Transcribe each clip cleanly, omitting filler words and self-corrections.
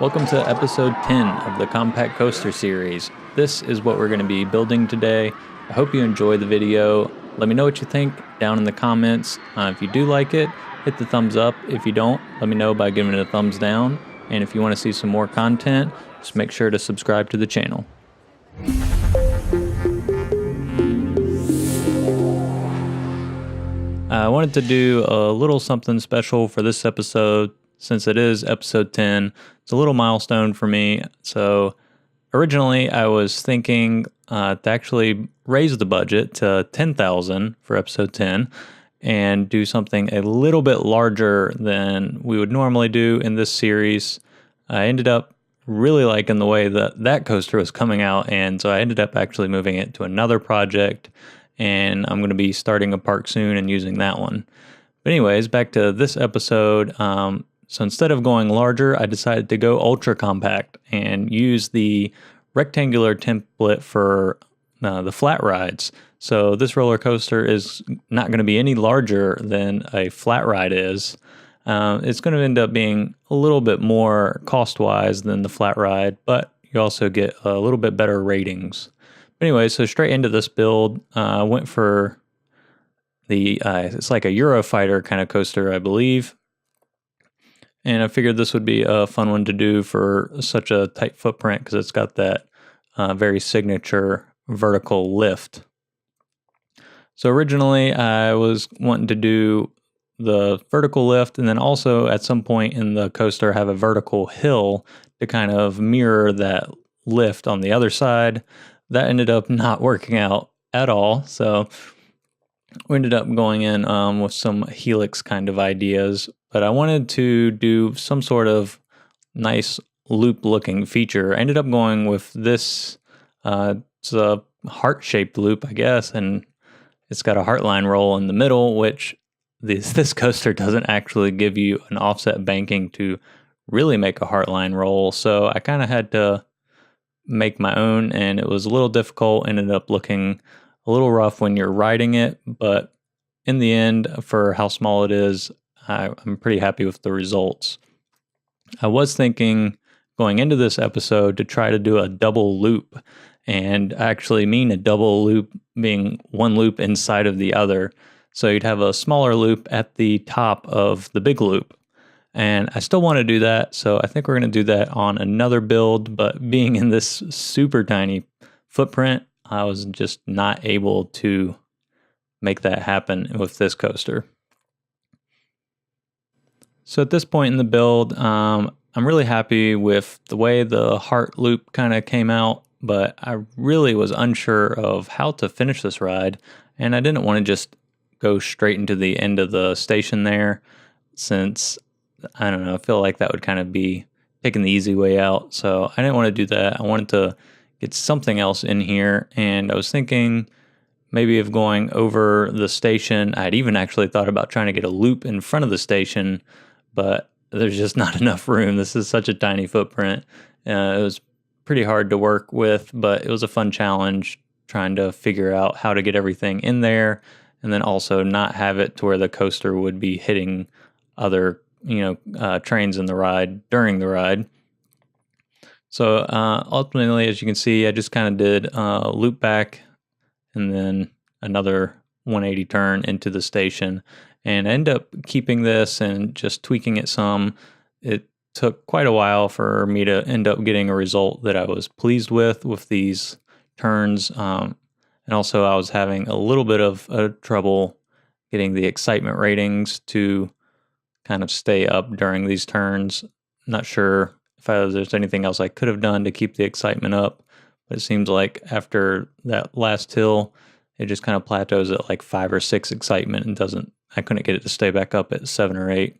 Welcome to episode 10 of the Compact Coaster series. This is what we're going to be building today. I hope you enjoy the video. Let me know what you think down in the comments. If you do like it, hit the thumbs up. If you don't, let me know by giving it a thumbs down. And if you want to see some more content, just make sure to subscribe to the channel. I wanted to do a little something special for this episode. Since it is episode 10, it's a little milestone for me. So originally I was thinking to actually raise the budget to $10,000 for episode 10 and do something a little bit larger than we would normally do in this series. I ended up really liking the way that coaster was coming out, and so I ended up actually moving it to another project, and I'm going to be starting a park soon and using that one. But anyways, back to this episode. So instead of going larger, I decided to go ultra compact and use the rectangular template for the flat rides. So this roller coaster is not going to be any larger than a flat ride is. It's going to end up being a little bit more cost-wise than the flat ride, but you also get a little bit better ratings. But anyway, so straight into this build, I went for the, it's like a Eurofighter kind of coaster, I believe. And I figured this would be a fun one to do for such a tight footprint because it's got that very signature vertical lift. So originally I was wanting to do the vertical lift and then also at some point in the coaster have a vertical hill to kind of mirror that lift on the other side. That ended up not working out at all. So we ended up going in with some helix kind of ideas, but I wanted to do some sort of nice loop-looking feature. I ended up going with this. It's a heart-shaped loop, I guess, and it's got a heartline roll in the middle, which this coaster doesn't actually give you an offset banking to really make a heartline roll. So I kind of had to make my own, and it was a little difficult. Ended up looking a little rough when you're riding it, but in the end, for how small it is, I'm pretty happy with the results. I was thinking going into this episode to try to do a double loop, and I actually mean a double loop being one loop inside of the other. So you'd have a smaller loop at the top of the big loop. And I still want to do that, so I think we're going to do that on another build, but being in this super tiny footprint, I was just not able to make that happen with this coaster. So at this point in the build, I'm really happy with the way the heart loop kind of came out, but I really was unsure of how to finish this ride, and I didn't want to just go straight into the end of the station there, since, I don't know, I feel like that would kind of be taking the easy way out, so I didn't want to do that. I wanted to get something else in here, and I was thinking maybe of going over the station. I had even actually thought about trying to get a loop in front of the station, but there's just not enough room. This is such a tiny footprint. It was pretty hard to work with, but it was a fun challenge trying to figure out how to get everything in there and then also not have it to where the coaster would be hitting other trains in the ride during the ride. So ultimately, as you can see, I just kind of did a loop back and then another 180 turn into the station. And I ended up keeping this and just tweaking it some. It took quite a while for me to end up getting a result that I was pleased with these turns. And also I was having a little bit of trouble getting the excitement ratings to kind of stay up during these turns. Not sure if there's anything else I could have done to keep the excitement up, but it seems like after that last hill, it just kind of plateaus at like 5 or 6 excitement and I couldn't get it to stay back up at 7 or 8.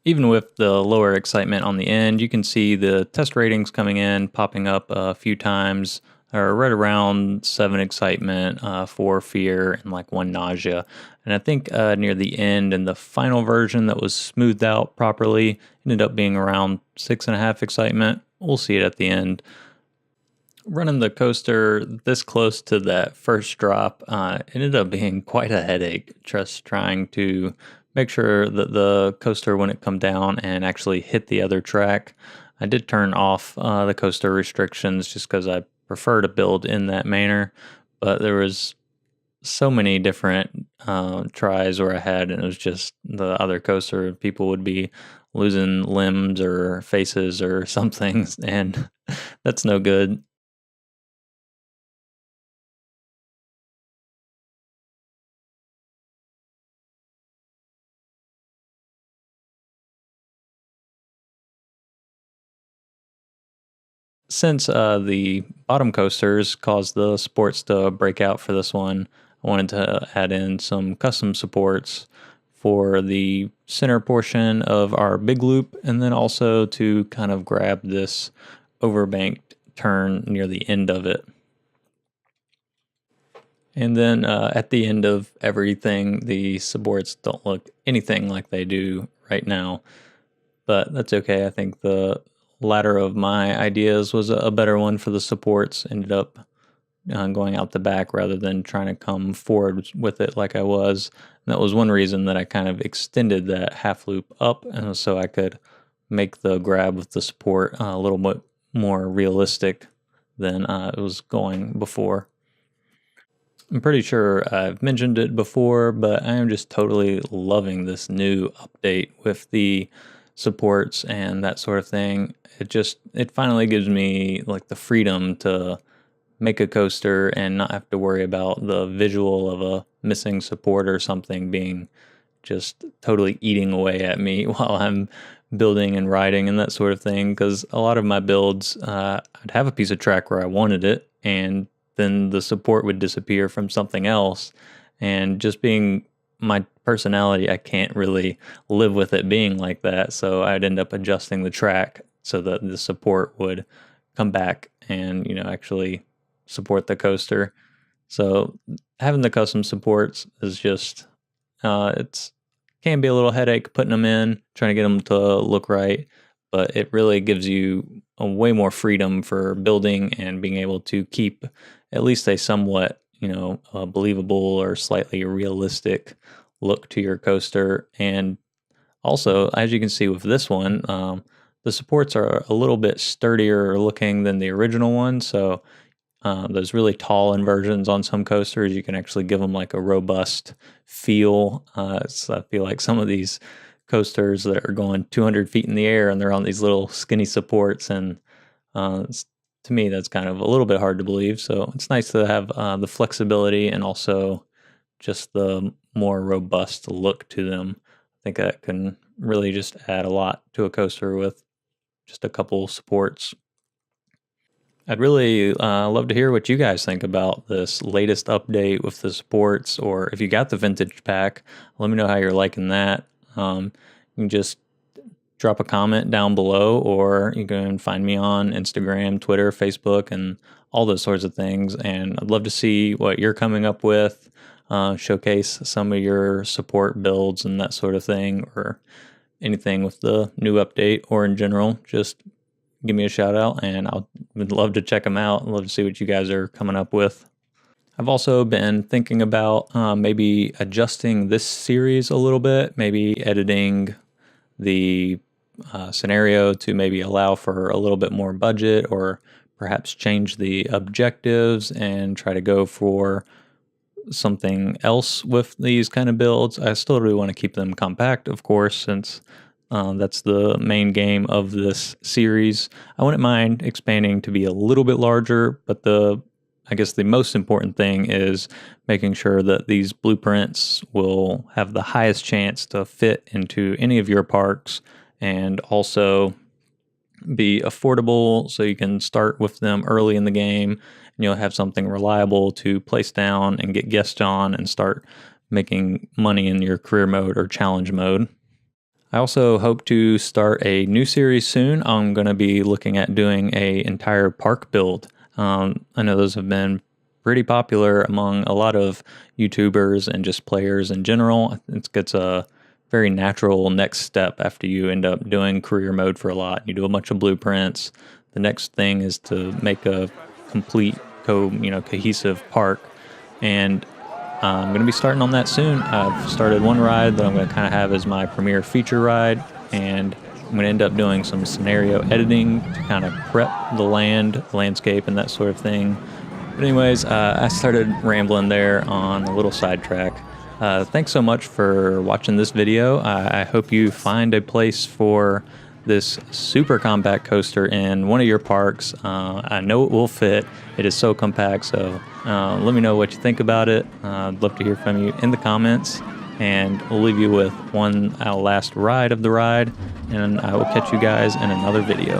Even with the lower excitement on the end, you can see the test ratings coming in, popping up a few times, or right around 7 excitement, 4 fear, and like 1 nausea. And I think near the end in the final version that was smoothed out properly, ended up being around 6.5 excitement. We'll see it at the end. Running the coaster this close to that first drop ended up being quite a headache, just trying to make sure that the coaster wouldn't come down and actually hit the other track. I did turn off the coaster restrictions just because I prefer to build in that manner. But there was so many different tries where I had, and it was just the other coaster. People would be losing limbs or faces or something, and that's no good. Since the bottom coasters caused the supports to break out for this one, I wanted to add in some custom supports for the center portion of our big loop, and then also to kind of grab this overbanked turn near the end of it. And then at the end of everything, the supports don't look anything like they do right now. But that's okay. I think the latter of my ideas was a better one for the supports. Ended up going out the back rather than trying to come forward with it like I was. And that was one reason that I kind of extended that half loop up, and so I could make the grab with the support a little bit more realistic than it was going before. I'm pretty sure I've mentioned it before, but I am just totally loving this new update with the supports and that sort of thing. It finally gives me like the freedom to make a coaster and not have to worry about the visual of a missing support or something being just totally eating away at me while I'm building and riding and that sort of thing. Because a lot of my builds, I'd have a piece of track where I wanted it, and then the support would disappear from something else. And just being my personality, I can't really live with it being like that. So I'd end up adjusting the track so that the support would come back and, actually support the coaster. So having the custom supports is just it's can be a little headache putting them in, trying to get them to look right, but it really gives you a way more freedom for building and being able to keep at least a somewhat, believable or slightly realistic look to your coaster. And also, as you can see with this one, the supports are a little bit sturdier looking than the original one. So those really tall inversions on some coasters, you can actually give them like a robust feel. So I feel like some of these coasters that are going 200 feet in the air and they're on these little skinny supports, and to me that's kind of a little bit hard to believe. So it's nice to have the flexibility and also just the more robust look to them. I think that can really just add a lot to a coaster with just a couple supports. I'd really love to hear what you guys think about this latest update with the sports, or if you got the vintage pack, let me know how you're liking that. You can just drop a comment down below, or you can find me on Instagram, Twitter, Facebook, and all those sorts of things. And I'd love to see what you're coming up with, showcase some of your support builds and that sort of thing, or anything with the new update, or in general, just give me a shout out, and would love to check them out. I'd love to see what you guys are coming up with. I've also been thinking about maybe adjusting this series a little bit, maybe editing the scenario to maybe allow for a little bit more budget, or perhaps change the objectives and try to go for something else with these kind of builds. I still really want to keep them compact, of course, since that's the main game of this series. I wouldn't mind expanding to be a little bit larger, but I guess the most important thing is making sure that these blueprints will have the highest chance to fit into any of your parks, and also be affordable so you can start with them early in the game, and you'll have something reliable to place down and get guests on and start making money in your career mode or challenge mode. I also hope to start a new series soon. I'm going to be looking at doing a entire park build. I know those have been pretty popular among a lot of YouTubers and just players in general. It's a very natural next step after you end up doing career mode for a lot. You do a bunch of blueprints. The next thing is to make a complete cohesive park, and I'm going to be starting on that soon. I've started one ride that I'm going to kind of have as my premier feature ride, and I'm going to end up doing some scenario editing to kind of prep the landscape, and that sort of thing. But anyways, I started rambling there on a little sidetrack. Thanks so much for watching this video. I hope you find a place for this super compact coaster in one of your parks. I know it will fit. It is so compact, so let me know what you think about it. I'd love to hear from you in the comments, and we'll leave you with one last ride of the ride, and I will catch you guys in another video.